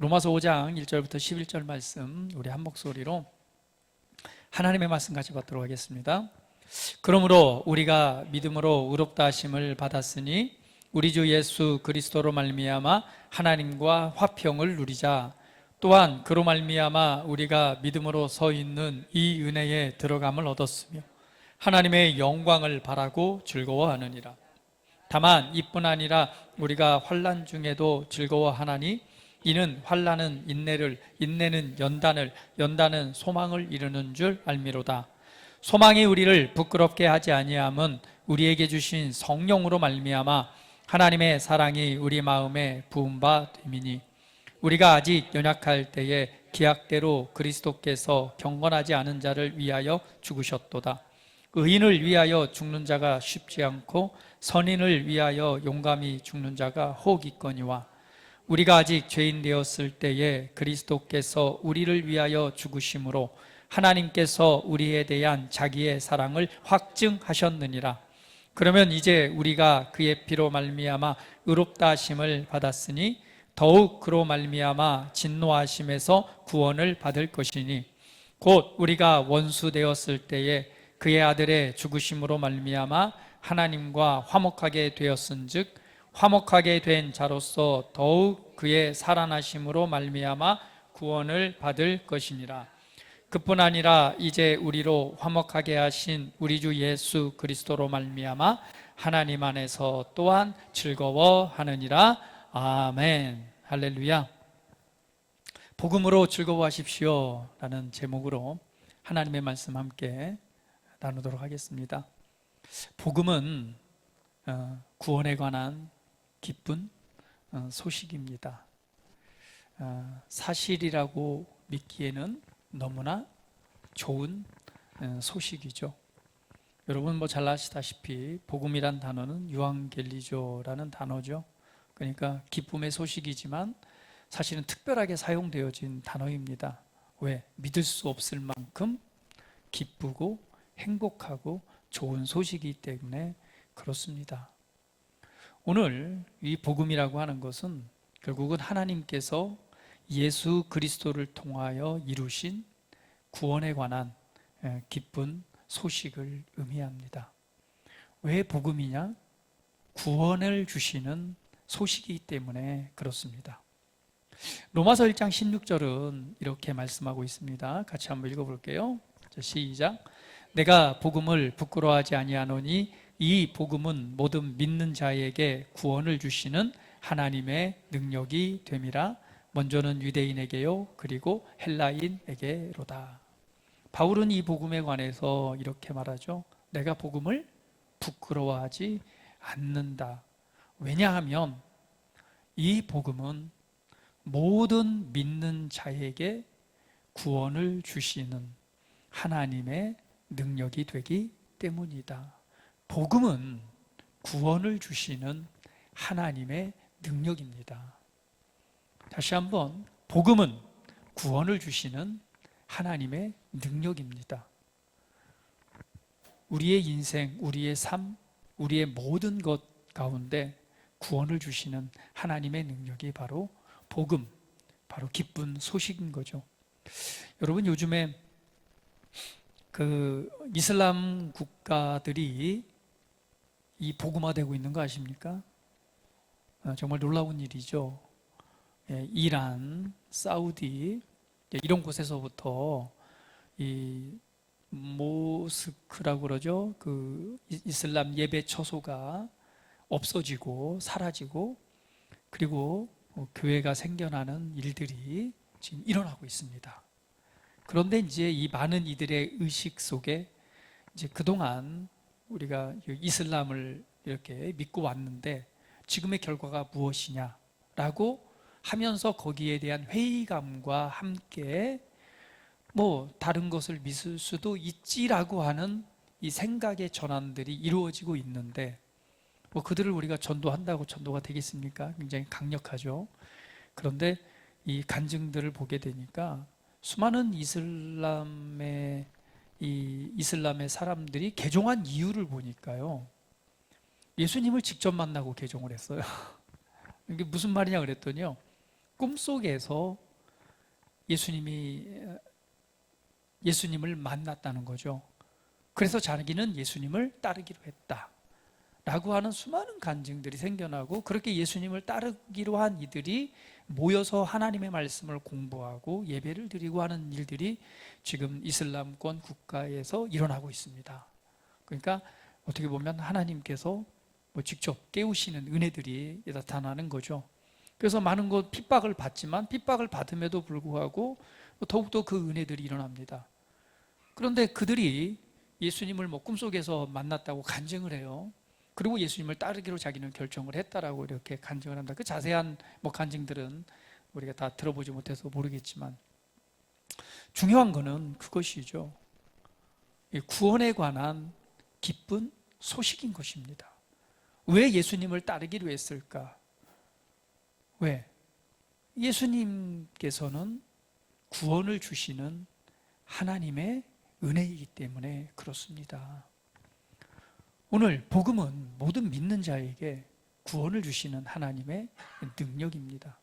로마서 5장 1절부터 11절 말씀 우리 한 목소리로 하나님의 말씀 같이 받도록 하겠습니다. 그러므로 우리가 믿음으로 의롭다 하심을 받았으니 우리 주 예수 그리스도로 말미암아 하나님과 화평을 누리자. 또한 그로 말미암아 우리가 믿음으로 서 있는 이 은혜에 들어감을 얻었으며 하나님의 영광을 바라고 즐거워하느니라. 다만 이뿐 아니라 우리가 환난 중에도 즐거워하나니 이는 환난은 인내를, 인내는 연단을, 연단은 소망을 이루는 줄 알미로다. 소망이 우리를 부끄럽게 하지 아니함은 우리에게 주신 성령으로 말미암아 하나님의 사랑이 우리 마음에 부은 바 됨이니 우리가 아직 연약할 때에 기약대로 그리스도께서 경건하지 않은 자를 위하여 죽으셨도다. 의인을 위하여 죽는 자가 쉽지 않고 선인을 위하여 용감히 죽는 자가 혹 있거니와 우리가 아직 죄인 되었을 때에 그리스도께서 우리를 위하여 죽으심으로 하나님께서 우리에 대한 자기의 사랑을 확증하셨느니라. 그러면 이제 우리가 그의 피로 말미암아 의롭다 하심을 받았으니 더욱 그로 말미암아 진노하심에서 구원을 받을 것이니 곧 우리가 원수 되었을 때에 그의 아들의 죽으심으로 말미암아 하나님과 화목하게 되었은즉 화목하게 된 자로서 더욱 그의 살아나심으로 말미암아 구원을 받을 것이니라. 그뿐 아니라 이제 우리로 화목하게 하신 우리 주 예수 그리스도로 말미암아 하나님 안에서 또한 즐거워하느니라. 아멘. 할렐루야. 복음으로 즐거워하십시오 라는 제목으로 하나님의 말씀 함께 나누도록 하겠습니다. 복음은 구원에 관한 기쁜 소식입니다. 사실이라고 믿기에는 너무나 좋은 소식이죠. 여러분 잘 아시다시피 복음이란 단어는 유앙겔리조라는 단어죠. 그러니까 기쁨의 소식이지만 사실은 특별하게 사용되어진 단어입니다. 왜? 믿을 수 없을 만큼 기쁘고 행복하고 좋은 소식이기 때문에 그렇습니다. 오늘 이 복음이라고 하는 것은 결국은 하나님께서 예수 그리스도를 통하여 이루신 구원에 관한 기쁜 소식을 의미합니다. 왜 복음이냐? 구원을 주시는 소식이기 때문에 그렇습니다. 로마서 1장 16절은 이렇게 말씀하고 있습니다. 같이 한번 읽어볼게요. 시작. 내가 복음을 부끄러워하지 아니하노니 이 복음은 모든 믿는 자에게 구원을 주시는 하나님의 능력이 됨이라. 먼저는 유대인에게요 그리고 헬라인에게로다. 바울은 이 복음에 관해서 이렇게 말하죠. 내가 복음을 부끄러워하지 않는다. 왜냐하면 이 복음은 모든 믿는 자에게 구원을 주시는 하나님의 능력이 되기 때문이다. 복음은 구원을 주시는 하나님의 능력입니다. 다시 한번, 복음은 구원을 주시는 하나님의 능력입니다. 우리의 인생, 우리의 삶, 우리의 모든 것 가운데 구원을 주시는 하나님의 능력이 바로 복음, 바로 기쁜 소식인 거죠. 여러분 요즘에 이슬람 국가들이 이 복음화되고 있는 거 아십니까? 정말 놀라운 일이죠. 이란, 사우디 이런 곳에서부터 이 모스크라고 그러죠. 이슬람 예배 처소가 없어지고 사라지고 그리고 교회가 생겨나는 일들이 지금 일어나고 있습니다. 그런데 이제 이 많은 이들의 의식 속에 이제 그동안 우리가 이슬람을 이렇게 믿고 왔는데 지금의 결과가 무엇이냐라고 하면서 거기에 대한 회의감과 함께 다른 것을 믿을 수도 있지라고 하는 이 생각의 전환들이 이루어지고 있는데 그들을 우리가 전도한다고 전도가 되겠습니까? 굉장히 강력하죠. 그런데 이 간증들을 보게 되니까 수많은 이슬람의 사람들이 개종한 이유를 보니까요, 예수님을 직접 만나고 개종을 했어요. 이게 무슨 말이냐 그랬더니요, 꿈속에서 예수님을 만났다는 거죠. 그래서 자기는 예수님을 따르기로 했다 라고 하는 수많은 간증들이 생겨나고, 그렇게 예수님을 따르기로 한 이들이 모여서 하나님의 말씀을 공부하고 예배를 드리고 하는 일들이 지금 이슬람권 국가에서 일어나고 있습니다. 그러니까 어떻게 보면 하나님께서 직접 깨우시는 은혜들이 나타나는 거죠. 그래서 많은 것 핍박을 받지만 핍박을 받음에도 불구하고 더욱더 그 은혜들이 일어납니다. 그런데 그들이 예수님을 꿈속에서 만났다고 간증을 해요. 그리고 예수님을 따르기로 자기는 결정을 했다라고 이렇게 간증을 합니다. 그 자세한 간증들은 우리가 다 들어보지 못해서 모르겠지만, 중요한 것은 그것이죠. 구원에 관한 기쁜 소식인 것입니다. 왜 예수님을 따르기로 했을까? 왜? 예수님께서는 구원을 주시는 하나님의 은혜이기 때문에 그렇습니다. 오늘 복음은 모든 믿는 자에게 구원을 주시는 하나님의 능력입니다.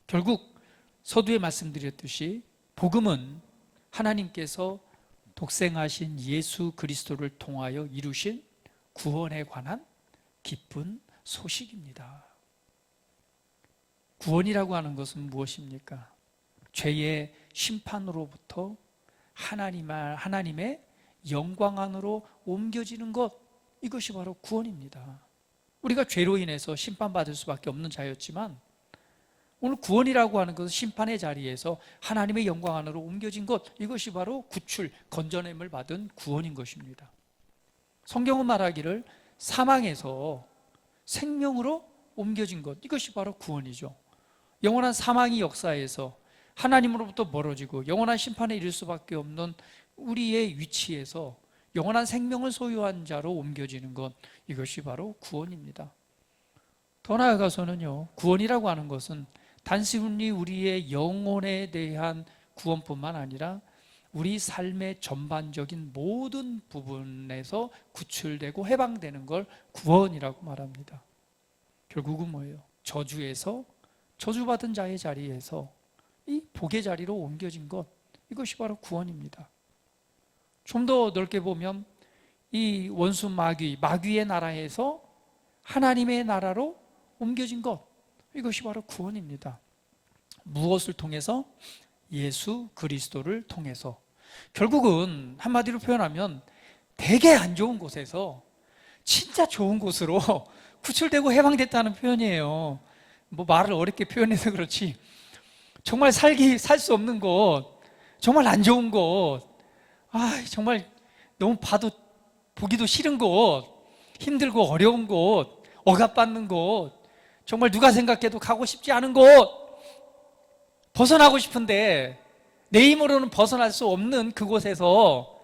결국 서두에 말씀드렸듯이 복음은 하나님께서 독생하신 예수 그리스도를 통하여 이루신 구원에 관한 기쁜 소식입니다. 구원이라고 하는 것은 무엇입니까? 죄의 심판으로부터 하나님의 영광 안으로 옮겨지는 것, 이것이 바로 구원입니다. 우리가 죄로 인해서 심판받을 수밖에 없는 자였지만, 오늘 구원이라고 하는 것은 심판의 자리에서 하나님의 영광 안으로 옮겨진 것, 이것이 바로 구출, 건져냄을 받은 구원인 것입니다. 성경은 말하기를 사망에서 생명으로 옮겨진 것, 이것이 바로 구원이죠. 영원한 사망의 역사에서 하나님으로부터 멀어지고 영원한 심판에 이를 수밖에 없는 우리의 위치에서 영원한 생명을 소유한 자로 옮겨지는 것, 이것이 바로 구원입니다. 더 나아가서는요, 구원이라고 하는 것은 단순히 우리의 영혼에 대한 구원뿐만 아니라 우리 삶의 전반적인 모든 부분에서 구출되고 해방되는 걸 구원이라고 말합니다. 결국은 뭐예요? 저주에서, 저주받은 자의 자리에서 이 복의 자리로 옮겨진 것, 이것이 바로 구원입니다. 좀 더 넓게 보면 이 원수 마귀의 나라에서 하나님의 나라로 옮겨진 것, 이것이 바로 구원입니다. 무엇을 통해서? 예수 그리스도를 통해서. 결국은 한마디로 표현하면 되게 안 좋은 곳에서 진짜 좋은 곳으로 구출되고 해방됐다는 표현이에요. 말을 어렵게 표현해서 그렇지, 정말 살 수 없는 곳, 정말 안 좋은 곳, 정말 너무 보기도 싫은 곳, 힘들고 어려운 곳, 억압받는 곳, 정말 누가 생각해도 가고 싶지 않은 곳, 벗어나고 싶은데 내 힘으로는 벗어날 수 없는 그곳에서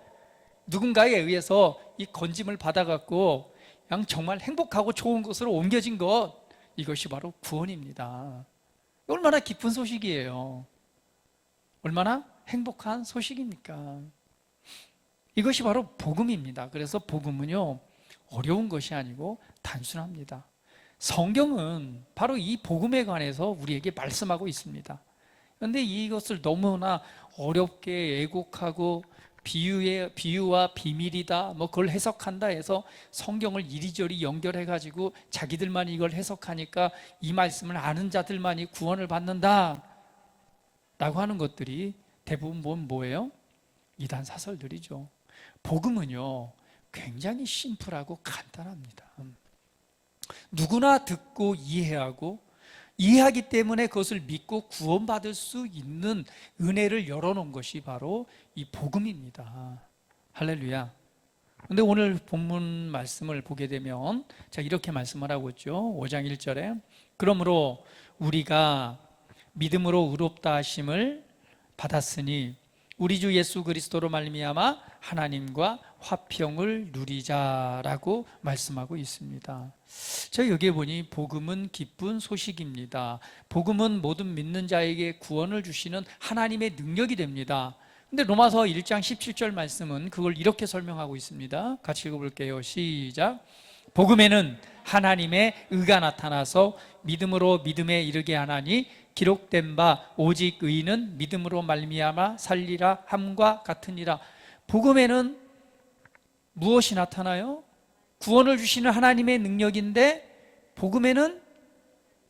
누군가에 의해서 이 건짐을 받아갖고 그냥 정말 행복하고 좋은 곳으로 옮겨진 것, 이것이 바로 구원입니다. 얼마나 기쁜 소식이에요. 얼마나 행복한 소식입니까? 이것이 바로 복음입니다. 그래서 복음은요, 어려운 것이 아니고 단순합니다. 성경은 바로 이 복음에 관해서 우리에게 말씀하고 있습니다. 그런데 이것을 너무나 어렵게 애곡하고 비유와 비밀이다, 그걸 해석한다 해서 성경을 이리저리 연결해가지고 자기들만 이걸 해석하니까 이 말씀을 아는 자들만이 구원을 받는다 라고 하는 것들이 대부분 뭐예요? 이단 사설들이죠. 복음은요, 굉장히 심플하고 간단합니다. 누구나 듣고 이해하기 때문에 그것을 믿고 구원받을 수 있는 은혜를 열어놓은 것이 바로 이 복음입니다. 할렐루야. 그런데 오늘 본문 말씀을 보게 되면 이렇게 말씀을 하고 있죠. 5장 1절에 그러므로 우리가 믿음으로 의롭다 하심을 받았으니 우리 주 예수 그리스도로 말미암아 하나님과 화평을 누리자라고 말씀하고 있습니다. 제가 여기에 보니 복음은 기쁜 소식입니다. 복음은 모든 믿는 자에게 구원을 주시는 하나님의 능력이 됩니다. 근데 로마서 1장 17절 말씀은 그걸 이렇게 설명하고 있습니다. 같이 읽어볼게요. 시작. 복음에는 하나님의 의가 나타나서 믿음으로 믿음에 이르게 하나니 기록된 바 오직 의인은 믿음으로 말미암아 살리라 함과 같으니라. 복음에는 무엇이 나타나요? 구원을 주시는 하나님의 능력인데, 복음에는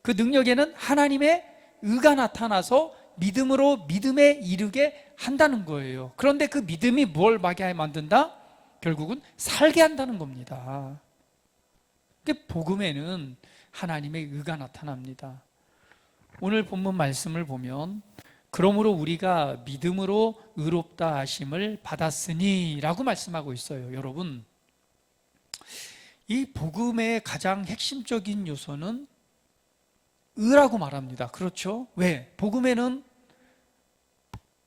그 능력에는 하나님의 의가 나타나서 믿음으로 믿음에 이르게 한다는 거예요. 그런데 그 믿음이 뭘 하게 만든다? 결국은 살게 한다는 겁니다. 복음에는 하나님의 의가 나타납니다. 오늘 본문 말씀을 보면 그러므로 우리가 믿음으로 의롭다 하심을 받았으니 라고 말씀하고 있어요. 여러분, 이 복음의 가장 핵심적인 요소는 의라고 말합니다. 그렇죠? 왜? 복음에는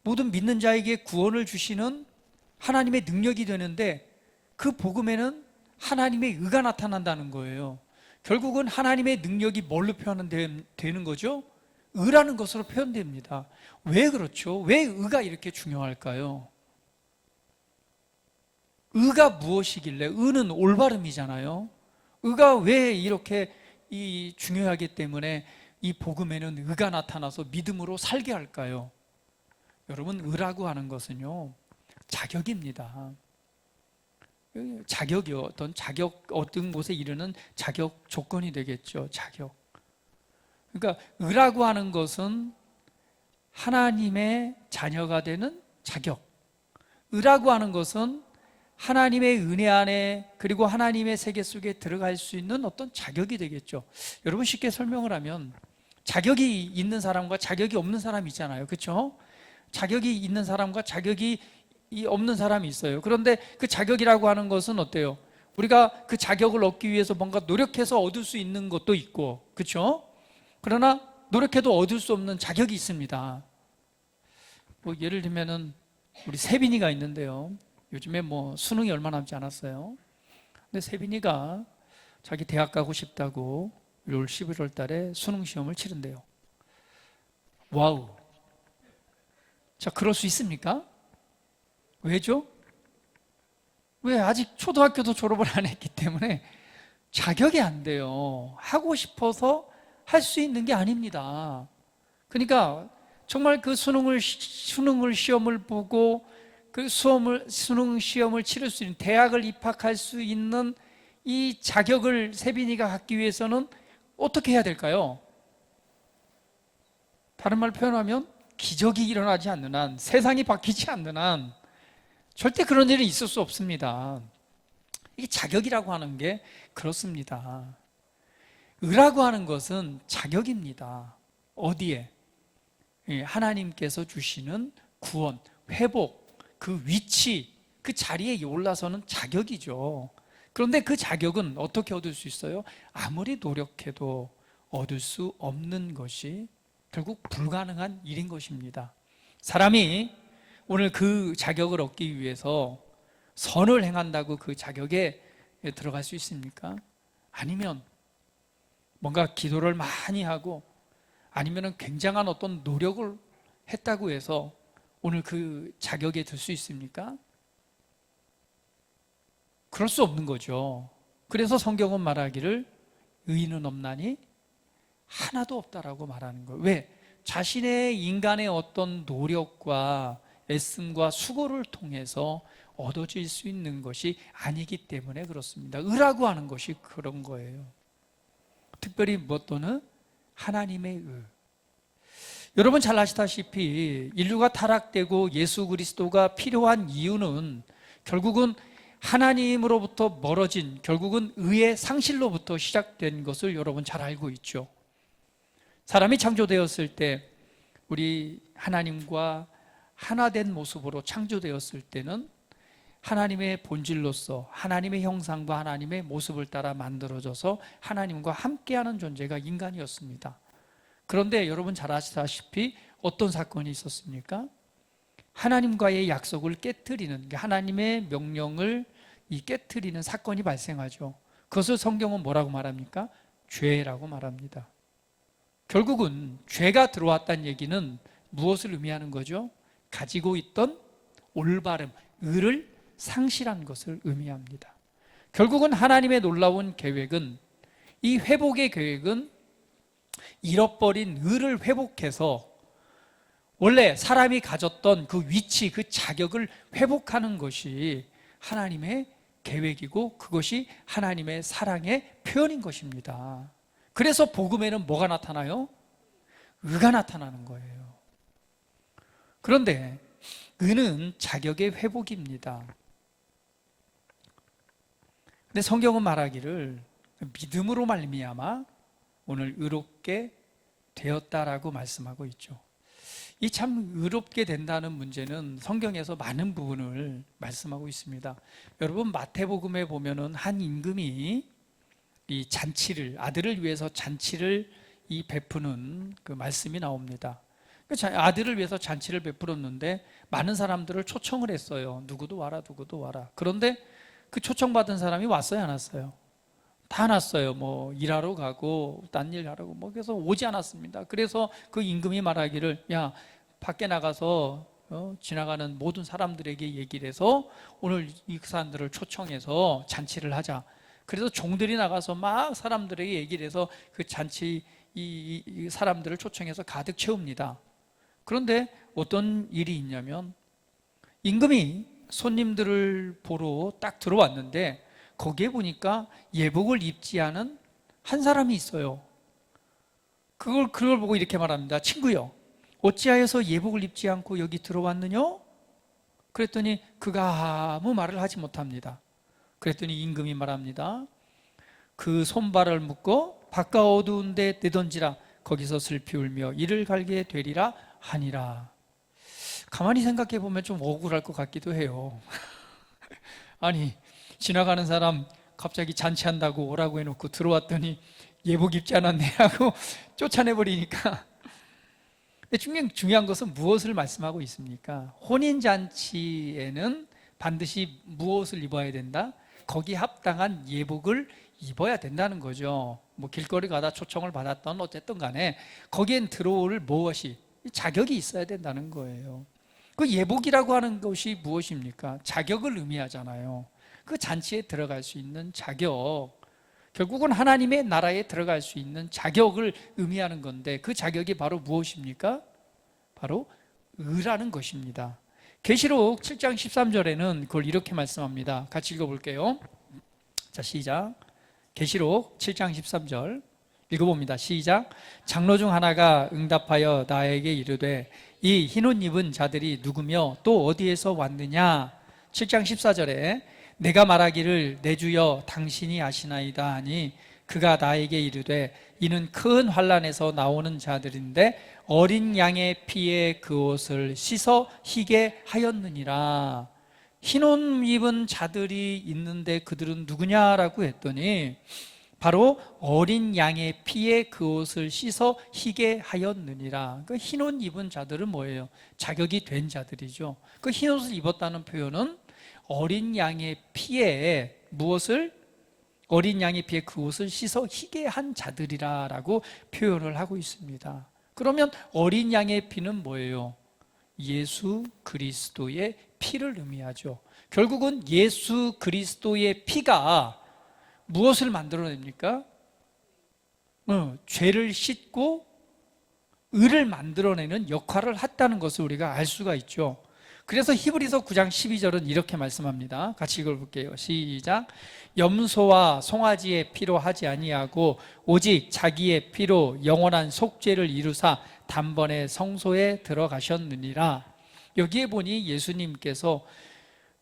모든 믿는 자에게 구원을 주시는 하나님의 능력이 되는데, 그 복음에는 하나님의 의가 나타난다는 거예요. 결국은 하나님의 능력이 뭘로 표현되는 거죠? 의라는 것으로 표현됩니다. 왜 그렇죠? 왜 의가 이렇게 중요할까요? 의가 무엇이길래? 의는 올바름이잖아요. 의가 왜 이렇게 중요하기 때문에 이 복음에는 의가 나타나서 믿음으로 살게 할까요? 여러분, 의라고 하는 것은요, 자격입니다. 자격이요. 어떤 곳에 이르는 자격 조건이 되겠죠. 자격. 그러니까 의라고 하는 것은 하나님의 자녀가 되는 자격. 의라고 하는 것은 하나님의 은혜 안에, 그리고 하나님의 세계 속에 들어갈 수 있는 어떤 자격이 되겠죠. 여러분, 쉽게 설명을 하면 자격이 있는 사람과 자격이 없는 사람이 있잖아요. 그렇죠? 자격이 있는 사람과 자격이 없는 사람이 있어요. 그런데 그 자격이라고 하는 것은 어때요? 우리가 그 자격을 얻기 위해서 뭔가 노력해서 얻을 수 있는 것도 있고, 그렇죠? 그러나 노력해도 얻을 수 없는 자격이 있습니다. 예를 들면은 우리 세빈이가 있는데요. 요즘에 수능이 얼마 남지 않았어요. 근데 세빈이가 자기 대학 가고 싶다고 올 11월 달에 수능 시험을 치른대요. 와우. 자, 그럴 수 있습니까? 왜죠? 왜? 아직 초등학교도 졸업을 안 했기 때문에 자격이 안 돼요. 하고 싶어서 할 수 있는 게 아닙니다. 그러니까 정말 그 수능을 시험을 보고 그 수능 시험을 치를 수 있는, 대학을 입학할 수 있는 이 자격을 세빈이가 갖기 위해서는 어떻게 해야 될까요? 다른 말로 표현하면 기적이 일어나지 않는 한, 세상이 바뀌지 않는 한 절대 그런 일이 있을 수 없습니다. 이게 자격이라고 하는 게 그렇습니다. 의라고 하는 것은 자격입니다. 어디에? 하나님께서 주시는 구원, 회복, 그 위치, 그 자리에 올라서는 자격이죠. 그런데 그 자격은 어떻게 얻을 수 있어요? 아무리 노력해도 얻을 수 없는 것이 결국 불가능한 일인 것입니다. 사람이 오늘 그 자격을 얻기 위해서 선을 행한다고 그 자격에 들어갈 수 있습니까? 아니면 뭔가 기도를 많이 하고, 아니면 굉장한 어떤 노력을 했다고 해서 오늘 그 자격에 들 수 있습니까? 그럴 수 없는 거죠. 그래서 성경은 말하기를 의인은 없나니 하나도 없다라고 말하는 거예요. 왜? 자신의 인간의 어떤 노력과 애씀과 수고를 통해서 얻어질 수 있는 것이 아니기 때문에 그렇습니다. 의라고 하는 것이 그런 거예요. 특별히 무엇도는 하나님의 의. 여러분 잘 아시다시피 인류가 타락되고 예수 그리스도가 필요한 이유는 결국은 하나님으로부터 멀어진, 결국은 의의 상실로부터 시작된 것을 여러분 잘 알고 있죠. 사람이 창조되었을 때 우리 하나님과 하나된 모습으로 창조되었을 때는 하나님의 본질로서 하나님의 형상과 하나님의 모습을 따라 만들어져서 하나님과 함께하는 존재가 인간이었습니다. 그런데 여러분 잘 아시다시피 어떤 사건이 있었습니까? 하나님과의 약속을 깨트리는, 하나님의 명령을 깨트리는 사건이 발생하죠. 그것을 성경은 뭐라고 말합니까? 죄라고 말합니다. 결국은 죄가 들어왔다는 얘기는 무엇을 의미하는 거죠? 가지고 있던 올바름, 의를 상실한 것을 의미합니다. 결국은 하나님의 놀라운 계획은, 이 회복의 계획은 잃어버린 의를 회복해서 원래 사람이 가졌던 그 위치, 그 자격을 회복하는 것이 하나님의 계획이고 그것이 하나님의 사랑의 표현인 것입니다. 그래서 복음에는 뭐가 나타나요? 의가 나타나는 거예요. 그런데 의는 자격의 회복입니다. 근데 성경은 말하기를 믿음으로 말미암아 오늘 의롭게 되었다라고 말씀하고 있죠. 이 참 의롭게 된다는 문제는 성경에서 많은 부분을 말씀하고 있습니다. 여러분 마태복음에 보면은 한 임금이 이 잔치를 아들을 위해서 잔치를 이 베푸는 그 말씀이 나옵니다. 아들을 위해서 잔치를 베풀었는데 많은 사람들을 초청을 했어요. 누구도 와라, 누구도 와라. 그런데 그 초청받은 사람이 왔어요, 안 왔어요? 다 왔어요. 뭐 일하러 가고 딴 일 하라고 뭐 그래서 오지 않았습니다. 그래서 그 임금이 말하기를 야 밖에 나가서 지나가는 모든 사람들에게 얘기를 해서 오늘 이 사람들을 초청해서 잔치를 하자. 그래서 종들이 나가서 막 사람들에게 얘기를 해서 그 잔치 이 사람들을 초청해서 가득 채웁니다. 그런데 어떤 일이 있냐면 임금이 손님들을 보러 딱 들어왔는데 거기에 보니까 예복을 입지 않은 한 사람이 있어요. 그걸 보고 이렇게 말합니다. 친구요, 어찌하여서 예복을 입지 않고 여기 들어왔느냐? 그랬더니 그가 아무 말을 하지 못합니다. 그랬더니 임금이 말합니다. 그 손발을 묶어 바깥 어두운 데 내던지라. 거기서 슬피 울며 이를 갈게 되리라 하니라. 가만히 생각해 보면 좀 억울할 것 같기도 해요. 아니 지나가는 사람 갑자기 잔치한다고 오라고 해놓고 들어왔더니 예복 입지 않았네 하고 쫓아내버리니까. 근데 중요한 것은 무엇을 말씀하고 있습니까? 혼인잔치에는 반드시 무엇을 입어야 된다? 거기에 합당한 예복을 입어야 된다는 거죠. 뭐 길거리 가다 초청을 받았던 어쨌든 간에 거기엔 들어올 무엇이 자격이 있어야 된다는 거예요. 그 예복이라고 하는 것이 무엇입니까? 자격을 의미하잖아요. 그 잔치에 들어갈 수 있는 자격, 결국은 하나님의 나라에 들어갈 수 있는 자격을 의미하는 건데 그 자격이 바로 무엇입니까? 바로 의라는 것입니다. 계시록 7장 13절에는 그걸 이렇게 말씀합니다. 같이 읽어볼게요. 자, 시작. 계시록 7장 13절 읽어봅니다. 시작. 장로 중 하나가 응답하여 나에게 이르되 이 흰옷 입은 자들이 누구며 또 어디에서 왔느냐? 7장 14절에 내가 말하기를 내 주여 당신이 아시나이다 하니 그가 나에게 이르되 이는 큰 환난에서 나오는 자들인데 어린 양의 피에 그 옷을 씻어 희게 하였느니라. 흰옷 입은 자들이 있는데 그들은 누구냐라고 했더니 바로 어린 양의 피에 그 옷을 씻어 희게 하였느니라. 그 흰옷 입은 자들은 뭐예요? 자격이 된 자들이죠. 그 흰옷을 입었다는 표현은 어린 양의 피에 무엇을? 어린 양의 피에 그 옷을 씻어 희게 한 자들이라고 표현을 하고 있습니다. 그러면 어린 양의 피는 뭐예요? 예수 그리스도의 피를 의미하죠. 결국은 예수 그리스도의 피가 무엇을 만들어냅니까? 죄를 씻고 의를 만들어내는 역할을 했다는 것을 우리가 알 수가 있죠. 그래서 히브리서 9장 12절은 이렇게 말씀합니다. 같이 읽어볼게요. 시작. 염소와 송아지의 피로 하지 아니하고 오직 자기의 피로 영원한 속죄를 이루사 단번에 성소에 들어가셨느니라. 여기에 보니 예수님께서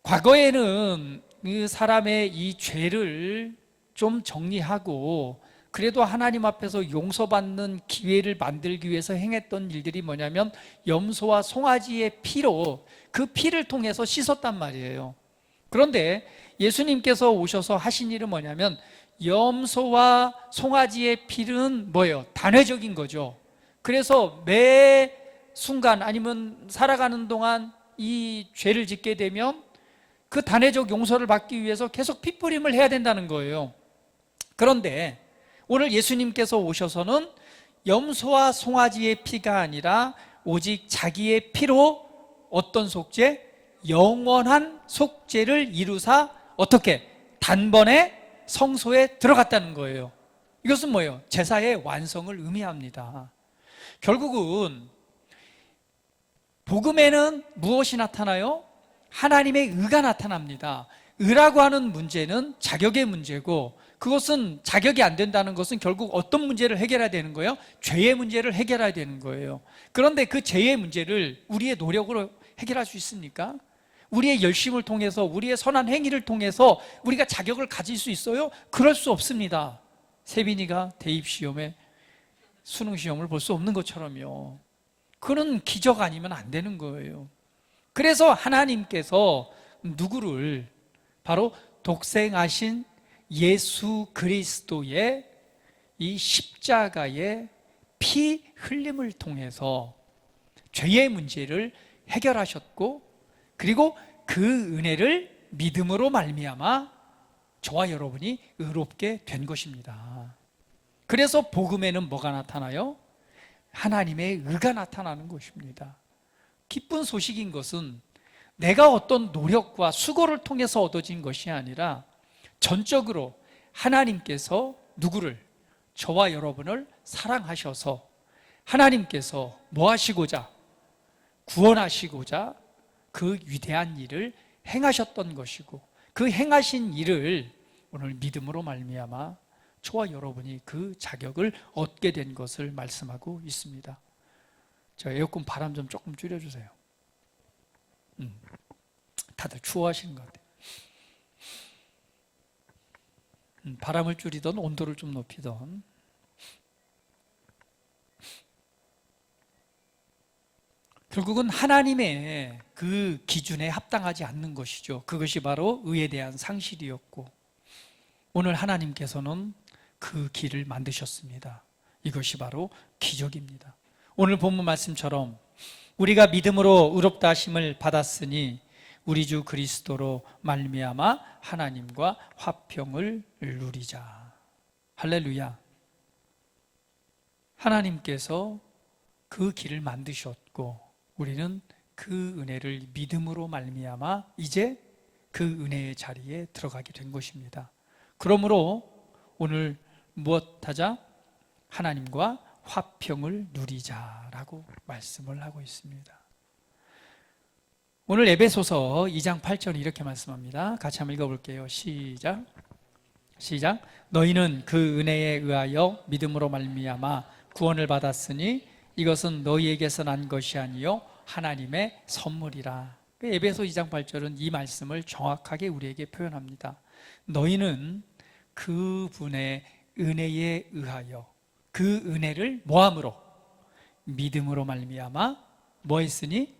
과거에는 그 사람의 이 죄를 좀 정리하고 그래도 하나님 앞에서 용서받는 기회를 만들기 위해서 행했던 일들이 뭐냐면 염소와 송아지의 피로 그 피를 통해서 씻었단 말이에요. 그런데 예수님께서 오셔서 하신 일은 뭐냐면 염소와 송아지의 피는 뭐예요? 단회적인 거죠. 그래서 매 순간 아니면 살아가는 동안 이 죄를 짓게 되면 그 단회적 용서를 받기 위해서 계속 피뿌림을 해야 된다는 거예요. 그런데 오늘 예수님께서 오셔서는 염소와 송아지의 피가 아니라 오직 자기의 피로 어떤 속죄? 영원한 속죄를 이루사 어떻게? 단번에 성소에 들어갔다는 거예요. 이것은 뭐예요? 제사의 완성을 의미합니다. 결국은 복음에는 무엇이 나타나요? 하나님의 의가 나타납니다. 의라고 하는 문제는 자격의 문제고, 그것은 자격이 안 된다는 것은 결국 어떤 문제를 해결해야 되는 거예요? 죄의 문제를 해결해야 되는 거예요. 그런데 그 죄의 문제를 우리의 노력으로 해결할 수 있습니까? 우리의 열심을 통해서, 우리의 선한 행위를 통해서 우리가 자격을 가질 수 있어요? 그럴 수 없습니다. 세빈이가 대입시험에 수능시험을 볼 수 없는 것처럼요. 그는 기적 아니면 안 되는 거예요. 그래서 하나님께서 누구를, 바로 독생하신 예수 그리스도의 이 십자가의 피 흘림을 통해서 죄의 문제를 해결하셨고, 그리고 그 은혜를 믿음으로 말미암아 저와 여러분이 의롭게 된 것입니다. 그래서 복음에는 뭐가 나타나요? 하나님의 의가 나타나는 것입니다. 기쁜 소식인 것은 내가 어떤 노력과 수고를 통해서 얻어진 것이 아니라 전적으로 하나님께서 누구를? 저와 여러분을 사랑하셔서 하나님께서 뭐 하시고자? 구원하시고자 그 위대한 일을 행하셨던 것이고, 그 행하신 일을 오늘 믿음으로 말미암아 저와 여러분이 그 자격을 얻게 된 것을 말씀하고 있습니다. 저 에어컨 바람 좀 조금 줄여주세요. 다들 추워하시는 것 같아요. 바람을 줄이던 온도를 좀 높이던. 결국은 하나님의 그 기준에 합당하지 않는 것이죠. 그것이 바로 의에 대한 상실이었고, 오늘 하나님께서는 그 길을 만드셨습니다. 이것이 바로 기적입니다. 오늘 본문 말씀처럼 우리가 믿음으로 의롭다 하심을 받았으니 우리 주 그리스도로 말미암아 하나님과 화평을 누리자. 할렐루야. 하나님께서 그 길을 만드셨고, 우리는 그 은혜를 믿음으로 말미암아 이제 그 은혜의 자리에 들어가게 된 것입니다. 그러므로 오늘 무엇하자? 하나님과 화평을 누리자라고 말씀을 하고 있습니다. 오늘 에베소서 2장 8절 이렇게 말씀합니다. 같이 한번 읽어볼게요. 시작. 너희는 그 은혜에 의하여 믿음으로 말미암아 구원을 받았으니 이것은 너희에게서 난 것이 아니요 하나님의 선물이라. 에베소 2장 8절은 이 말씀을 정확하게 우리에게 표현합니다. 너희는 그분의 은혜에 의하여, 그 은혜를 뭐함으로? 믿음으로 말미암아 뭐 했으니?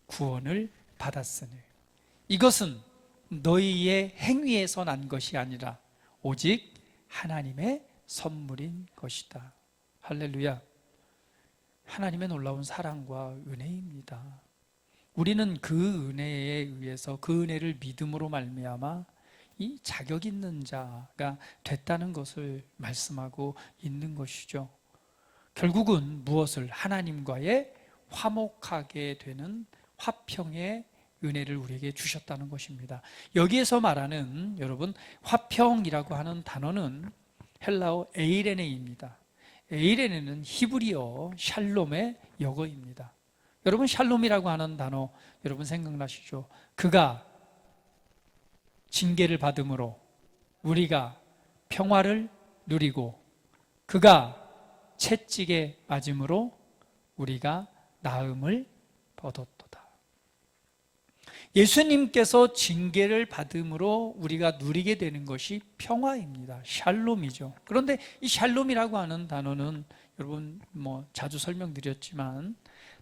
구원을 받았으니. 이것은 너희의 행위에서 난 것이 아니라 오직 하나님의 선물인 것이다. 할렐루야. 하나님의 놀라운 사랑과 은혜입니다. 우리는 그 은혜에 의해서, 그 은혜를 믿음으로 말미암아 이 자격 있는 자가 됐다는 것을 말씀하고 있는 것이죠. 결국은 무엇을? 하나님과의 화목하게 되는 화평의 은혜를 우리에게 주셨다는 것입니다. 여기에서 말하는, 여러분, 화평이라고 하는 단어는 헬라어 에이레네입니다. 에이레네는 히브리어 샬롬의 역어입니다. 여러분, 샬롬이라고 하는 단어 여러분 생각나시죠? 그가 징계를 받음으로 우리가 평화를 누리고, 그가 채찍에 맞음으로 우리가 나음을 얻었도다. 예수님께서 징계를 받음으로 우리가 누리게 되는 것이 평화입니다. 샬롬이죠. 그런데 이 샬롬이라고 하는 단어는 여러분 자주 설명드렸지만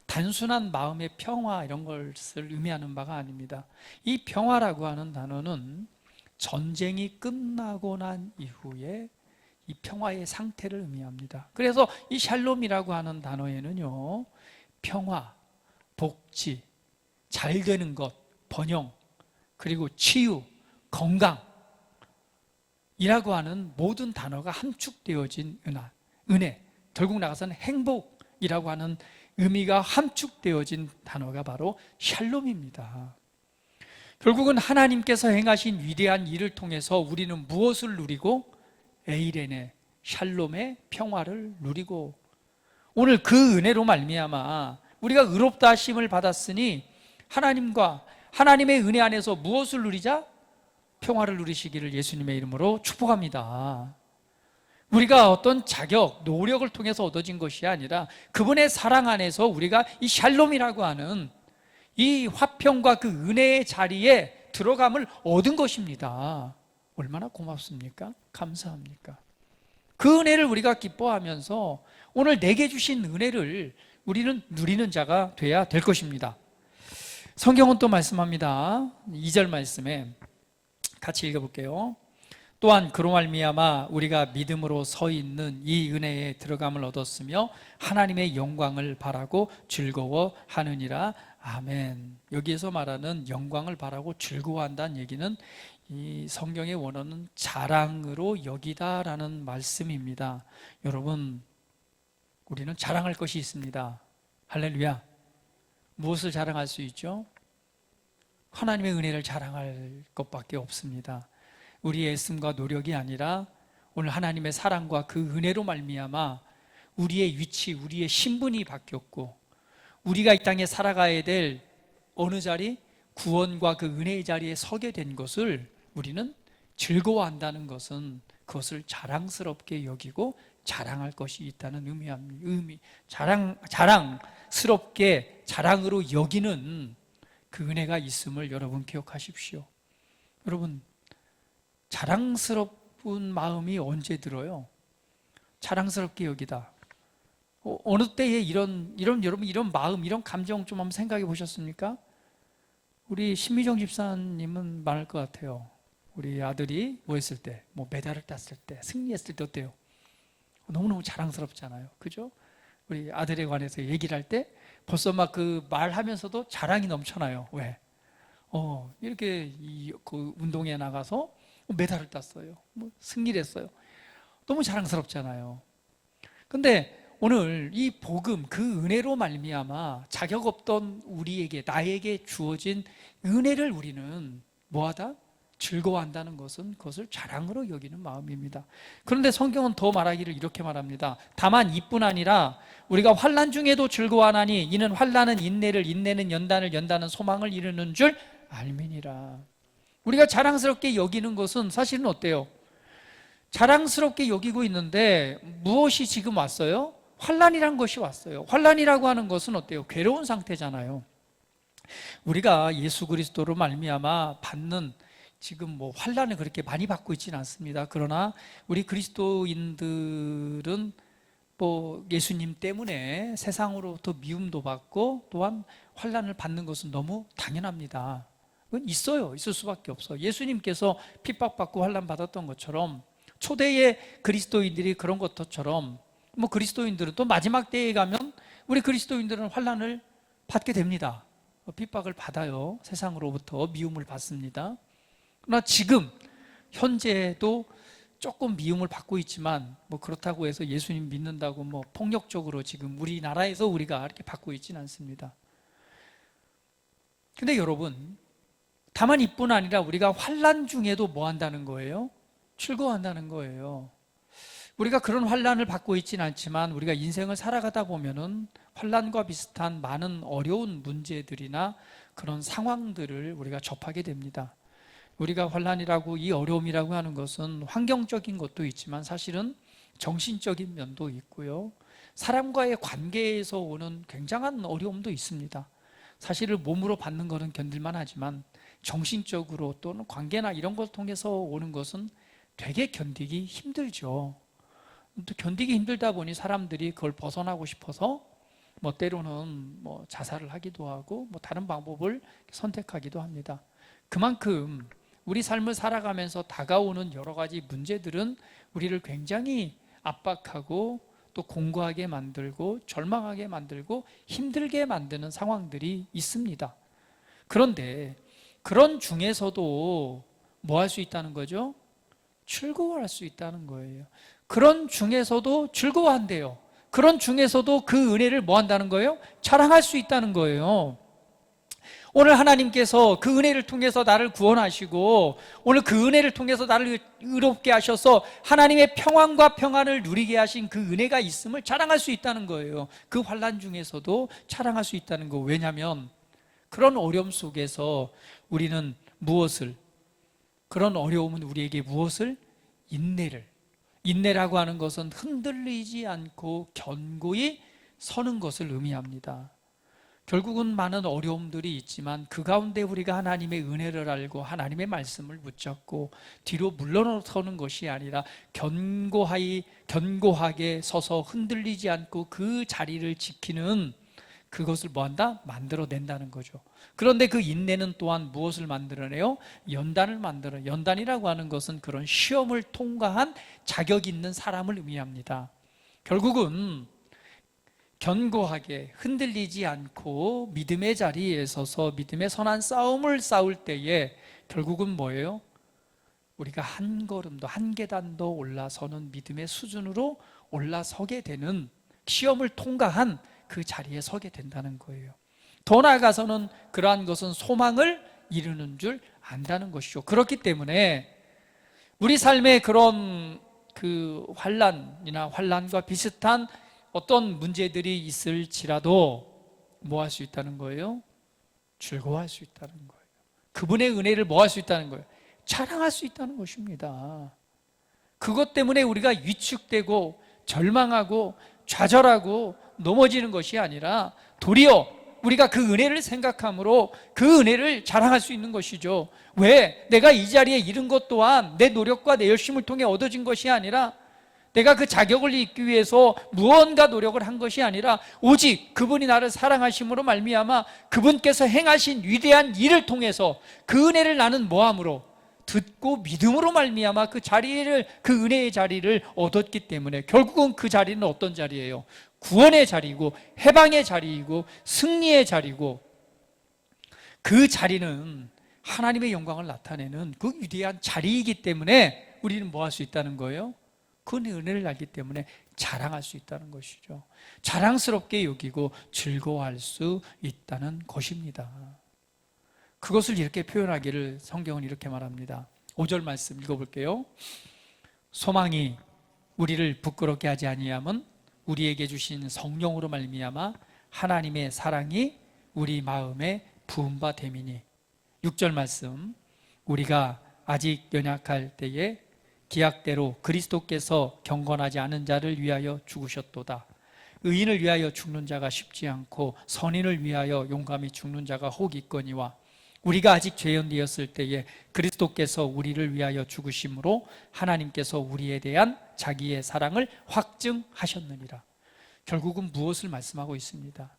단순한 마음의 평화 이런 것을 의미하는 바가 아닙니다. 이 평화라고 하는 단어는 전쟁이 끝나고 난 이후에 이 평화의 상태를 의미합니다. 그래서 이 샬롬이라고 하는 단어에는요, 평화, 복지, 잘 되는 것, 번영, 그리고 치유, 건강 이라고 하는 모든 단어가 함축되어진 은혜, 결국 나가서는 행복이라고 하는 의미가 함축되어진 단어가 바로 샬롬입니다. 결국은 하나님께서 행하신 위대한 일을 통해서 우리는 무엇을 누리고? 에이레네, 샬롬의 평화를 누리고, 오늘 그 은혜로 말미암아 우리가 의롭다 하심을 받았으니 하나님과 하나님의 은혜 안에서 무엇을 누리자? 평화를 누리시기를 예수님의 이름으로 축복합니다. 우리가 어떤 자격, 노력을 통해서 얻어진 것이 아니라 그분의 사랑 안에서 우리가 이 샬롬이라고 하는 이 화평과 그 은혜의 자리에 들어감을 얻은 것입니다. 얼마나 고맙습니까? 감사합니까? 그 은혜를 우리가 기뻐하면서 오늘 내게 주신 은혜를 우리는 누리는 자가 돼야 될 것입니다. 성경은 또 말씀합니다. 2절 말씀에 같이 읽어볼게요. 또한 그로 말미암아 우리가 믿음으로 서 있는 이 은혜에 들어감을 얻었으며 하나님의 영광을 바라고 즐거워하느니라. 아멘. 여기에서 말하는 영광을 바라고 즐거워한다는 얘기는 이 성경의 원어는 자랑으로 여기다라는 말씀입니다. 여러분, 우리는 자랑할 것이 있습니다. 할렐루야. 무엇을 자랑할 수 있죠? 하나님의 은혜를 자랑할 것밖에 없습니다. 우리의 애씀과 노력이 아니라 오늘 하나님의 사랑과 그 은혜로 말미암아 우리의 위치, 우리의 신분이 바뀌었고, 우리가 이 땅에 살아가야 될 어느 자리? 구원과 그 은혜의 자리에 서게 된 것을 우리는 즐거워한다는 것은 그것을 자랑스럽게 여기고 자랑할 것이 있다는 자랑스럽게 자랑으로 여기는 그 은혜가 있음을 여러분 기억하십시오. 여러분, 자랑스러운 마음이 언제 들어요? 자랑스럽게 여기다. 어느 때에 여러분 이런 마음, 이런 감정 좀 한번 생각해 보셨습니까? 우리 신미정 집사님은 많을 것 같아요. 우리 아들이 뭐 했을 때, 뭐 메달을 땄을 때, 승리했을 때 어때요? 너무너무 자랑스럽잖아요. 그죠? 우리 아들에 관해서 얘기를 할 때 벌써 막 그 말하면서도 자랑이 넘쳐나요. 왜? 이렇게 그 운동에 나가서 메달을 땄어요. 뭐 승리를 했어요. 너무 자랑스럽잖아요. 근데 오늘 이 복음, 그 은혜로 말미암아 자격 없던 우리에게, 나에게 주어진 은혜를 우리는 뭐하다? 즐거워한다는 것은 그것을 자랑으로 여기는 마음입니다. 그런데 성경은 더 말하기를 이렇게 말합니다. 다만 이뿐 아니라 우리가 환난 중에도 즐거워하나니 이는 환난은 인내를, 인내는 연단을, 연단은 소망을 이루는 줄 알미니라. 우리가 자랑스럽게 여기는 것은 사실은 어때요? 자랑스럽게 여기고 있는데 무엇이 지금 왔어요? 환난이란 것이 왔어요. 환난이라고 하는 것은 어때요? 괴로운 상태잖아요. 우리가 예수 그리스도로 말미암아 받는 지금 뭐 환난을 그렇게 많이 받고 있지는 않습니다. 그러나 우리 그리스도인들은 뭐 예수님 때문에 세상으로부터 미움도 받고 또한 환난을 받는 것은 너무 당연합니다. 그건 있어요. 있을 수밖에 없어. 예수님께서 핍박받고 환난 받았던 것처럼 초대의 그리스도인들이 그런 것처럼 뭐 그리스도인들은 또 마지막 때에 가면 우리 그리스도인들은 환난을 받게 됩니다. 핍박을 받아요. 세상으로부터 미움을 받습니다. 그러나 지금 현재도 조금 미움을 받고 있지만 뭐 그렇다고 해서 예수님 믿는다고 뭐 폭력적으로 지금 우리나라에서 우리가 이렇게 받고 있지는 않습니다. 근데 여러분, 다만 이뿐 아니라 우리가 환난 중에도 뭐 한다는 거예요? 즐거워한다는 거예요. 우리가 그런 환난을 받고 있지는 않지만 우리가 인생을 살아가다 보면은 환난과 비슷한 많은 어려운 문제들이나 그런 상황들을 우리가 접하게 됩니다. 우리가 환난이라고, 이 어려움이라고 하는 것은 환경적인 것도 있지만 사실은 정신적인 면도 있고요. 사람과의 관계에서 오는 굉장한 어려움도 있습니다. 사실을 몸으로 받는 것은 견딜만 하지만 정신적으로 또는 관계나 이런 것을 통해서 오는 것은 되게 견디기 힘들죠. 또 견디기 힘들다 보니 사람들이 그걸 벗어나고 싶어서 뭐 때로는 뭐 자살을 하기도 하고 뭐 다른 방법을 선택하기도 합니다. 그만큼 우리 삶을 살아가면서 다가오는 여러 가지 문제들은 우리를 굉장히 압박하고 또 공고하게 만들고 절망하게 만들고 힘들게 만드는 상황들이 있습니다. 그런데 그런 중에서도 뭐 할 수 있다는 거죠? 즐거워할 수 있다는 거예요. 그런 중에서도 즐거워한대요. 그런 중에서도 그 은혜를 뭐 한다는 거예요? 자랑할 수 있다는 거예요. 오늘 하나님께서 그 은혜를 통해서 나를 구원하시고 오늘 그 은혜를 통해서 나를 의롭게 하셔서 하나님의 평안과 평안을 누리게 하신 그 은혜가 있음을 자랑할 수 있다는 거예요. 그 환난 중에서도 자랑할 수 있다는 거. 왜냐하면 그런 어려움 속에서 우리는 그런 어려움은 우리에게 무엇을? 인내라고 하는 것은 흔들리지 않고 견고히 서는 것을 의미합니다. 결국은 많은 어려움들이 있지만 그 가운데 우리가 하나님의 은혜를 알고 하나님의 말씀을 붙잡고 뒤로 물러서는 것이 아니라 견고하게 서서 흔들리지 않고 그 자리를 지키는, 그것을 뭐한다? 만들어낸다는 거죠. 그런데 그 인내는 또한 무엇을 만들어내요? 연단이라고 하는 것은 그런 시험을 통과한 자격 있는 사람을 의미합니다. 결국은 견고하게 흔들리지 않고 믿음의 자리에 서서 믿음의 선한 싸움을 싸울 때에 결국은 뭐예요? 우리가 한 걸음도 한 계단도 올라서는 믿음의 수준으로 올라서게 되는, 시험을 통과한 그 자리에 서게 된다는 거예요. 더 나아가서는 그러한 것은 소망을 이루는 줄 안다는 것이죠. 그렇기 때문에 우리 삶에 그런 그 환난과 비슷한 어떤 문제들이 있을지라도 뭐 할 수 있다는 거예요? 즐거워할 수 있다는 거예요. 그분의 은혜를 뭐 할 수 있다는 거예요? 자랑할 수 있다는 것입니다. 그것 때문에 우리가 위축되고 절망하고 좌절하고 넘어지는 것이 아니라 도리어 우리가 그 은혜를 생각함으로 그 은혜를 자랑할 수 있는 것이죠. 왜? 내가 이 자리에 이른 것 또한 내 노력과 내 열심을 통해 얻어진 것이 아니라, 내가 그 자격을 잊기 위해서 무언가 노력을 한 것이 아니라 오직 그분이 나를 사랑하심으로 말미암아 그분께서 행하신 위대한 일을 통해서 그 은혜를 나는 뭐함으로? 듣고 믿음으로 말미암아 그 은혜의 자리를 얻었기 때문에 결국은 그 자리는 어떤 자리예요? 구원의 자리고 해방의 자리이고 승리의 자리고, 그 자리는 하나님의 영광을 나타내는 그 위대한 자리이기 때문에 우리는 뭐 할 수 있다는 거예요? 그 은혜를 알기 때문에 자랑할 수 있다는 것이죠. 자랑스럽게 여기고 즐거워할 수 있다는 것입니다. 그것을 이렇게 표현하기를 성경은 이렇게 말합니다. 5절 말씀 읽어볼게요. 소망이 우리를 부끄럽게 하지 아니함은 우리에게 주신 성령으로 말미암아 하나님의 사랑이 우리 마음에 부은 바 됨이니. 6절 말씀, 우리가 아직 연약할 때에 기약대로 그리스도께서 경건하지 않은 자를 위하여 죽으셨도다. 의인을 위하여 죽는 자가 쉽지 않고 선인을 위하여 용감히 죽는 자가 혹 있거니와 우리가 아직 죄인되었을 때에 그리스도께서 우리를 위하여 죽으심으로 하나님께서 우리에 대한 자기의 사랑을 확증하셨느니라. 결국은 무엇을 말씀하고 있습니다?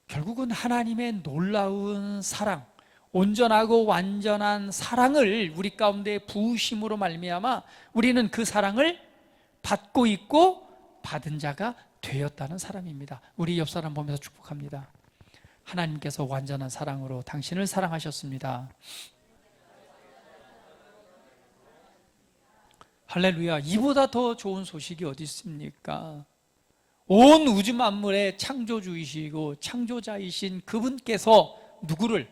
결국은 하나님의 놀라운 사랑, 온전하고 완전한 사랑을 우리 가운데 부으심으로 말미암아 우리는 그 사랑을 받고 있고 받은 자가 되었다는 사람입니다. 우리 옆 사람 보면서 축복합니다. 하나님께서 완전한 사랑으로 당신을 사랑하셨습니다. 할렐루야. 이보다 더 좋은 소식이 어디 있습니까? 온 우주 만물의 창조주이시고 창조자이신 그분께서 누구를?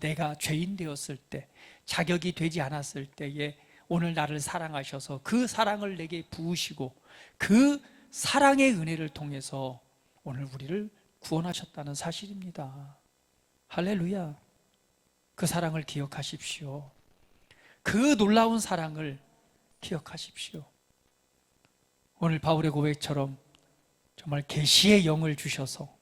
내가 죄인 되었을 때, 자격이 되지 않았을 때에 오늘 나를 사랑하셔서 그 사랑을 내게 부으시고 그 사랑의 은혜를 통해서 오늘 우리를 구원하셨다는 사실입니다. 할렐루야. 그 사랑을 기억하십시오. 그 놀라운 사랑을 기억하십시오. 오늘 바울의 고백처럼 정말 계시의 영을 주셔서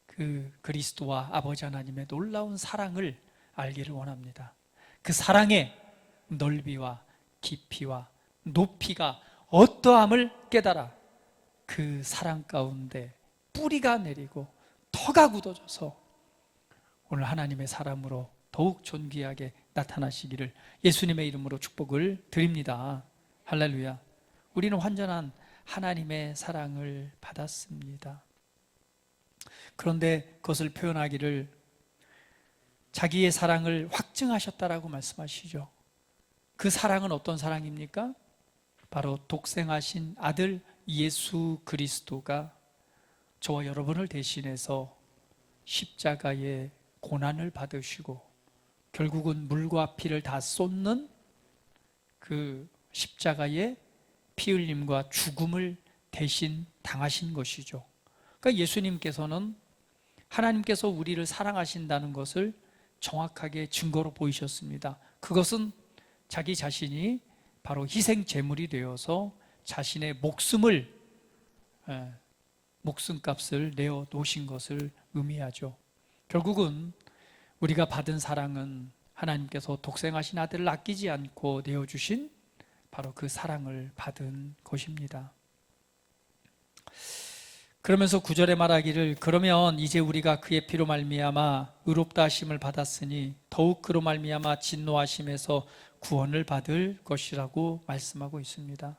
그 그리스도와 아버지 하나님의 놀라운 사랑을 알기를 원합니다. 그 사랑의 넓이와 깊이와 높이가 어떠함을 깨달아 그 사랑 가운데 뿌리가 내리고 터가 굳어져서 오늘 하나님의 사람으로 더욱 존귀하게 나타나시기를 예수님의 이름으로 축복을 드립니다. 할렐루야. 우리는 완전한 하나님의 사랑을 받았습니다. 그런데 그것을 표현하기를 자기의 사랑을 확증하셨다라고 말씀하시죠. 그 사랑은 어떤 사랑입니까? 바로 독생하신 아들 예수 그리스도가 저와 여러분을 대신해서 십자가의 고난을 받으시고 결국은 물과 피를 다 쏟는 그 십자가의 피 흘림과 죽음을 대신 당하신 것이죠. 그러니까 예수님께서는 하나님께서 우리를 사랑하신다는 것을 정확하게 증거로 보이셨습니다. 그것은 자기 자신이 바로 희생 제물이 되어서 자신의 목숨값을 내어 놓으신 것을 의미하죠. 결국은 우리가 받은 사랑은 하나님께서 독생하신 아들을 아끼지 않고 내어주신 바로 그 사랑을 받은 것입니다. 그러면서 9절에 말하기를 그러면 이제 우리가 그의 피로 말미암아 의롭다 하심을 받았으니 더욱 그로 말미암아 진노하심에서 구원을 받을 것이라고 말씀하고 있습니다.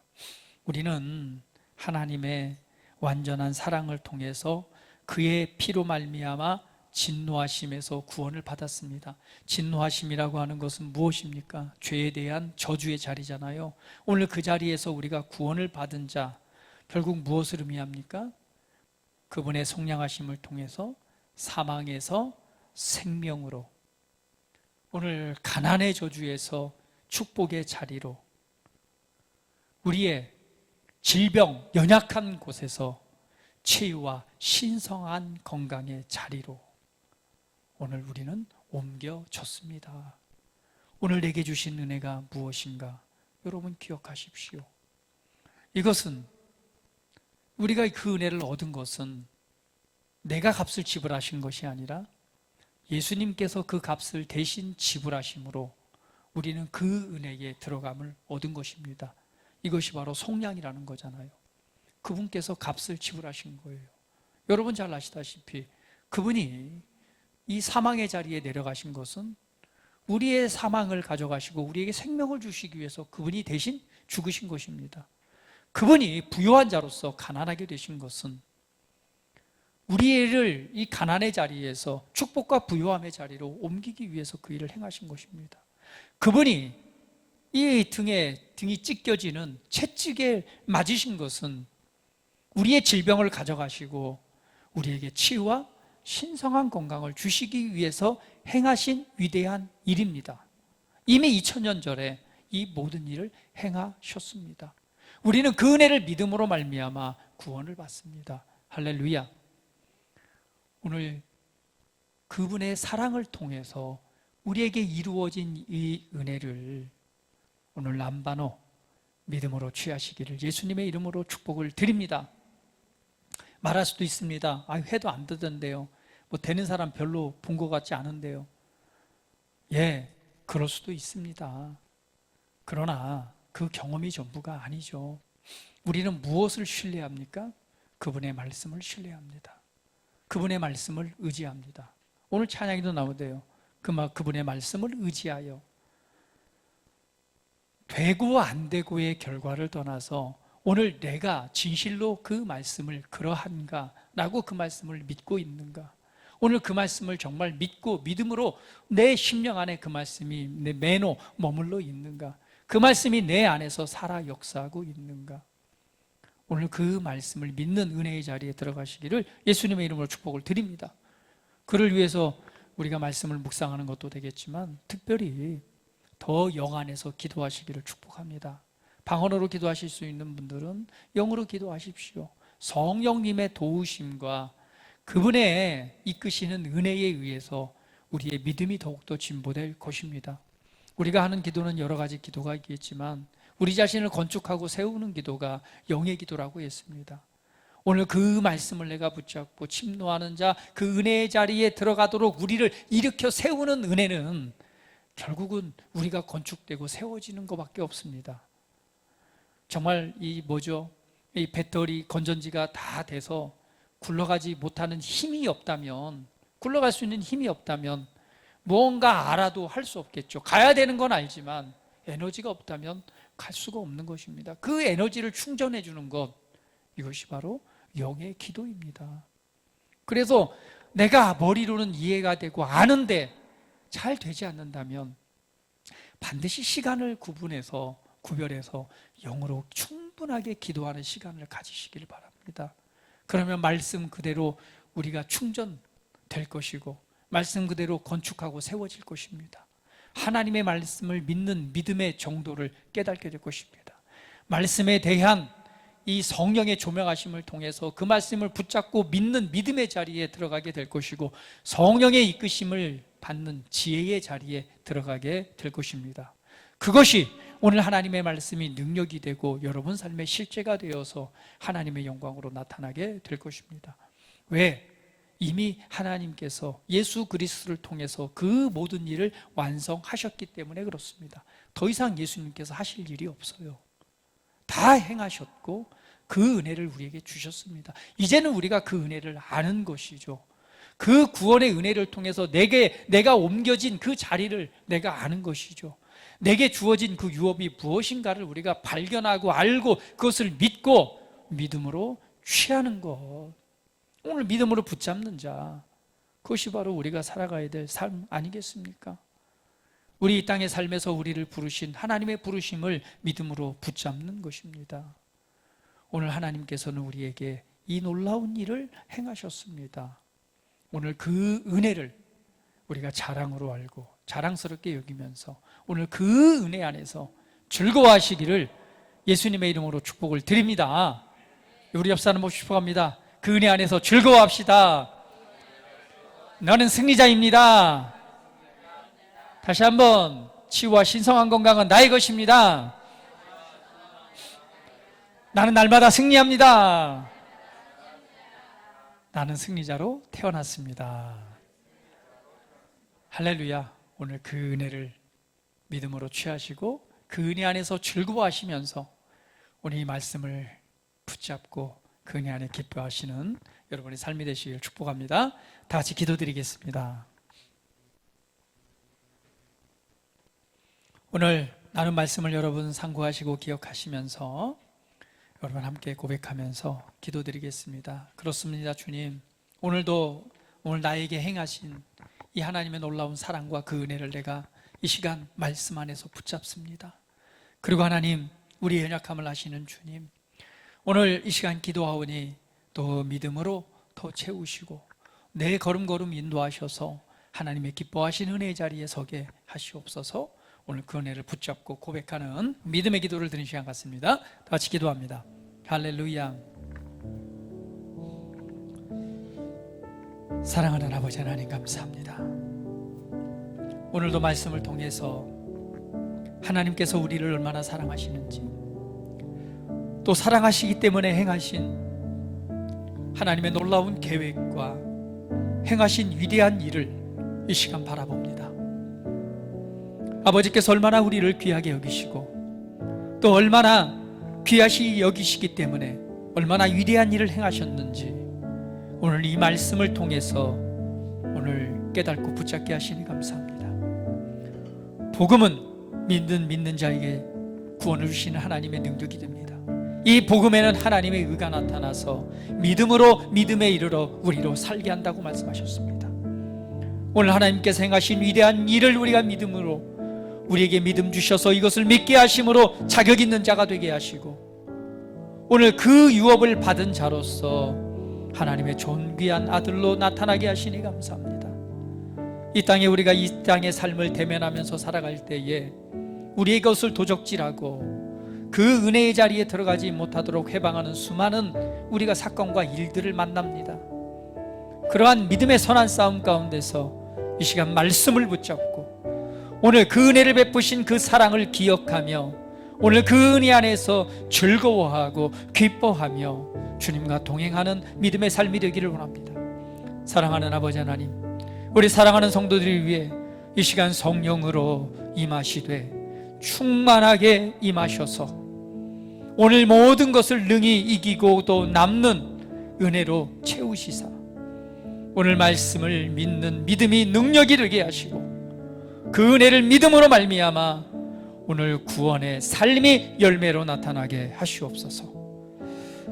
우리는 하나님의 완전한 사랑을 통해서 그의 피로 말미암아 진노하심에서 구원을 받았습니다. 진노하심이라고 하는 것은 무엇입니까? 죄에 대한 저주의 자리잖아요. 오늘 그 자리에서 우리가 구원을 받은 자, 결국 무엇을 의미합니까? 그분의 속량하심을 통해서 사망에서 생명으로, 오늘 가난의 저주에서 축복의 자리로, 우리의 질병, 연약한 곳에서 치유와 신성한 건강의 자리로 오늘 우리는 옮겨졌습니다. 오늘 내게 주신 은혜가 무엇인가? 여러분 기억하십시오. 이것은 우리가 그 은혜를 얻은 것은 내가 값을 지불하신 것이 아니라 예수님께서 그 값을 대신 지불하심으로 우리는 그 은혜에 들어감을 얻은 것입니다. 이것이 바로 속량이라는 거잖아요. 그분께서 값을 지불하신 거예요. 여러분 잘 아시다시피 그분이 이 사망의 자리에 내려가신 것은 우리의 사망을 가져가시고 우리에게 생명을 주시기 위해서 그분이 대신 죽으신 것입니다. 그분이 부요한 자로서 가난하게 되신 것은 우리를 이 가난의 자리에서 축복과 부요함의 자리로 옮기기 위해서 그 일을 행하신 것입니다. 그분이 이 등이 찢겨지는 채찍에 맞으신 것은 우리의 질병을 가져가시고 우리에게 치유와 신성한 건강을 주시기 위해서 행하신 위대한 일입니다. 이미 2000년 전에 이 모든 일을 행하셨습니다. 우리는 그 은혜를 믿음으로 말미암아 구원을 받습니다. 할렐루야. 오늘 그분의 사랑을 통해서 우리에게 이루어진 이 은혜를 오늘 남반호 믿음으로 취하시기를 예수님의 이름으로 축복을 드립니다. 말할 수도 있습니다. 회도 안 되던데요. 뭐 되는 사람 별로 본 것 같지 않은데요. 예, 그럴 수도 있습니다. 그러나 그 경험이 전부가 아니죠. 우리는 무엇을 신뢰합니까? 그분의 말씀을 신뢰합니다. 그분의 말씀을 의지합니다. 오늘 찬양에도 나오대요. 그분의 말씀을 의지하여 되고 안 되고의 결과를 떠나서 오늘 내가 진실로 그 말씀을 그러한가? 라고 그 말씀을 믿고 있는가? 오늘 그 말씀을 정말 믿고 믿음으로 내 심령 안에 그 말씀이 내 매노 머물러 있는가? 그 말씀이 내 안에서 살아 역사하고 있는가? 오늘 그 말씀을 믿는 은혜의 자리에 들어가시기를 예수님의 이름으로 축복을 드립니다. 그를 위해서 우리가 말씀을 묵상하는 것도 되겠지만 특별히 더 영 안에서 기도하시기를 축복합니다. 방언으로 기도하실 수 있는 분들은 영으로 기도하십시오. 성령님의 도우심과 그분의 이끄시는 은혜에 의해서 우리의 믿음이 더욱더 진보될 것입니다. 우리가 하는 기도는 여러 가지 기도가 있겠지만 우리 자신을 건축하고 세우는 기도가 영의 기도라고 했습니다. 오늘 그 말씀을 내가 붙잡고 침노하는 자, 그 은혜의 자리에 들어가도록 우리를 일으켜 세우는 은혜는 결국은 우리가 건축되고 세워지는 것밖에 없습니다. 정말 이 배터리 건전지가 다 돼서 굴러가지 못하는 힘이 없다면, 굴러갈 수 있는 힘이 없다면 무언가 알아도 할 수 없겠죠. 가야 되는 건 알지만 에너지가 없다면 갈 수가 없는 것입니다. 그 에너지를 충전해 주는 것, 이것이 바로 영의 기도입니다. 그래서 내가 머리로는 이해가 되고 아는데 잘 되지 않는다면 반드시 시간을 구별해서 영으로 충분하게 기도하는 시간을 가지시길 바랍니다. 그러면 말씀 그대로 우리가 충전되는 될 것이고 말씀 그대로 건축하고 세워질 것입니다. 하나님의 말씀을 믿는 믿음의 정도를 깨닫게 될 것입니다. 말씀에 대한 이 성령의 조명하심을 통해서 그 말씀을 붙잡고 믿는 믿음의 자리에 들어가게 될 것이고 성령의 이끄심을 받는 지혜의 자리에 들어가게 될 것입니다. 그것이 오늘 하나님의 말씀이 능력이 되고 여러분 삶의 실제가 되어서 하나님의 영광으로 나타나게 될 것입니다. 왜? 이미 하나님께서 예수 그리스도를 통해서 그 모든 일을 완성하셨기 때문에 그렇습니다. 더 이상 예수님께서 하실 일이 없어요. 다 행하셨고 그 은혜를 우리에게 주셨습니다. 이제는 우리가 그 은혜를 아는 것이죠. 그 구원의 은혜를 통해서 내가 옮겨진 그 자리를 내가 아는 것이죠. 내게 주어진 그 유업이 무엇인가를 우리가 발견하고 알고 그것을 믿고 믿음으로 취하는 것. 오늘 믿음으로 붙잡는 자, 그것이 바로 우리가 살아가야 될 삶 아니겠습니까? 우리 이 땅의 삶에서 우리를 부르신 하나님의 부르심을 믿음으로 붙잡는 것입니다. 오늘 하나님께서는 우리에게 이 놀라운 일을 행하셨습니다. 오늘 그 은혜를 우리가 자랑으로 알고 자랑스럽게 여기면서 오늘 그 은혜 안에서 즐거워하시기를 예수님의 이름으로 축복을 드립니다. 우리 옆 사람 모시고 축복합니다. 그 은혜 안에서 즐거워합시다. 나는 승리자입니다. 다시 한번, 치유와 신성한 건강은 나의 것입니다. 나는 날마다 승리합니다. 나는 승리자로 태어났습니다. 할렐루야. 오늘 그 은혜를 믿음으로 취하시고 그 은혜 안에서 즐거워하시면서 오늘 이 말씀을 붙잡고 그 은혜 안에 기뻐하시는 여러분의 삶이 되시길 축복합니다. 다 같이 기도드리겠습니다. 오늘 나눈 말씀을 여러분 상고하시고 기억하시면서 여러분 함께 고백하면서 기도드리겠습니다. 그렇습니다. 주님, 오늘 나에게 행하신 이 하나님의 놀라운 사랑과 그 은혜를 내가 이 시간 말씀 안에서 붙잡습니다. 그리고 하나님, 우리 연약함을 아시는 주님, 오늘 이 시간 기도하오니 또 믿음으로 더 채우시고 내 걸음걸음 인도하셔서 하나님의 기뻐하신 은혜의 자리에 서게 하시옵소서. 오늘 그 은혜를 붙잡고 고백하는 믿음의 기도를 드리는 시간 같습니다. 다 같이 기도합니다. 할렐루야. 사랑하는 아버지 하나님, 감사합니다. 오늘도 말씀을 통해서 하나님께서 우리를 얼마나 사랑하시는지, 또 사랑하시기 때문에 행하신 하나님의 놀라운 계획과 행하신 위대한 일을 이 시간 바라봅니다. 아버지께서 얼마나 우리를 귀하게 여기시고 또 얼마나 귀하시 여기시기 때문에 얼마나 위대한 일을 행하셨는지 오늘 이 말씀을 통해서 오늘 깨닫고 붙잡게 하시니 감사합니다. 복음은 믿는 자에게 구원을 주시는 하나님의 능력이 됩니다. 이 복음에는 하나님의 의가 나타나서 믿음으로 믿음에 이르러 우리로 살게 한다고 말씀하셨습니다. 오늘 하나님께서 행하신 위대한 일을 우리가 믿음으로 우리에게 믿음 주셔서 이것을 믿게 하심으로 자격 있는 자가 되게 하시고 오늘 그 유업을 받은 자로서 하나님의 존귀한 아들로 나타나게 하시니 감사합니다. 이 땅에 우리가 이 땅의 삶을 대면하면서 살아갈 때에 우리의 것을 도적질하고 그 은혜의 자리에 들어가지 못하도록 해방하는 수많은 우리가 사건과 일들을 만납니다. 그러한 믿음의 선한 싸움 가운데서 이 시간 말씀을 붙잡고 오늘 그 은혜를 베푸신 그 사랑을 기억하며 오늘 그 은혜 안에서 즐거워하고 기뻐하며 주님과 동행하는 믿음의 삶이 되기를 원합니다. 사랑하는 아버지 하나님, 우리 사랑하는 성도들을 위해 이 시간 성령으로 임하시되 충만하게 임하셔서 오늘 모든 것을 능히 이기고 또 남는 은혜로 채우시사 오늘 말씀을 믿는 믿음이 능력이 되게 하시고 그 은혜를 믿음으로 말미암아 오늘 구원의 삶이 열매로 나타나게 하시옵소서.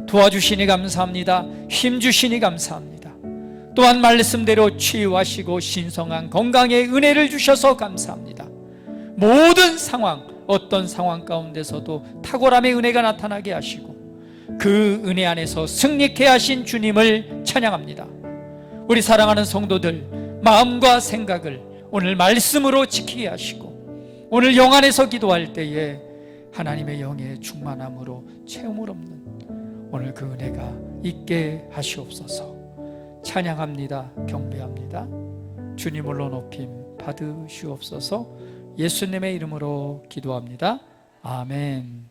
도와주시니 감사합니다. 힘주시니 감사합니다. 또한 말씀대로 치유하시고 신성한 건강의 은혜를 주셔서 감사합니다. 모든 상황, 어떤 상황 가운데서도 탁월함의 은혜가 나타나게 하시고 그 은혜 안에서 승리케 하신 주님을 찬양합니다. 우리 사랑하는 성도들 마음과 생각을 오늘 말씀으로 지키게 하시고, 오늘 영 안에서 기도할 때에 하나님의 영의 충만함으로 체험을 없는 오늘 그 은혜가 있게 하시옵소서. 찬양합니다. 경배합니다. 주님을로 높임 받으시옵소서. 예수님의 이름으로 기도합니다. 아멘.